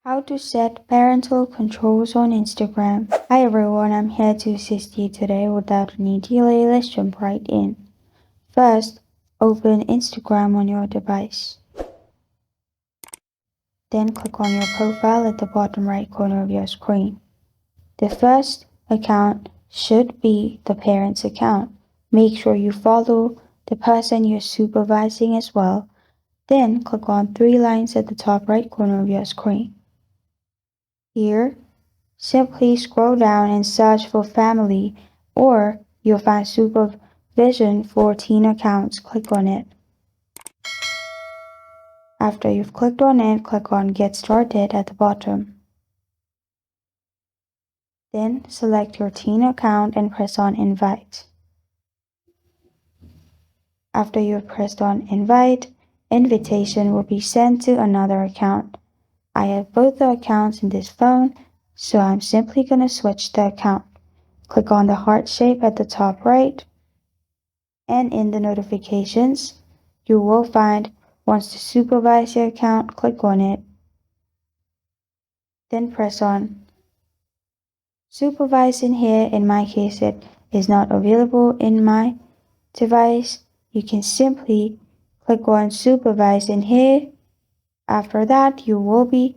How to set parental controls on Instagram. Hi everyone, I'm here to assist you today. Without any delay, let's jump right in. First, open Instagram on your device. Then click on your profile at the bottom right corner of your screen. The first account should be the parent's account. Make sure you follow the person you're supervising as well. Then click on three lines at the top right corner of your screen. Here, simply scroll down and search for family, or you'll find supervision for teen accounts. Click on it. After you've clicked on it, click on Get Started at the bottom. Then select your teen account and press on Invite. After you've pressed on Invite, invitation will be sent to another account. I have both the accounts in this phone, so I'm simply going to switch the account. Click on the heart shape at the top right, and in the notifications, you will find Wants to supervise your account. Click on it. Then press on Supervise in here. In my case, it is not available in my device. You can simply click on Supervise in here. After that, you will be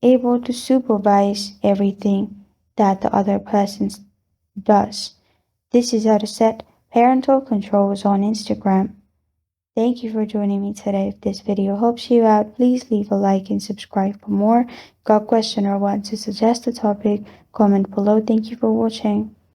able to supervise everything that the other person does. This is how to set parental controls on Instagram. Thank you for joining me today. If this video helps you out, please leave a like and subscribe for more. Got a question or want to suggest a topic? Comment below. Thank you for watching.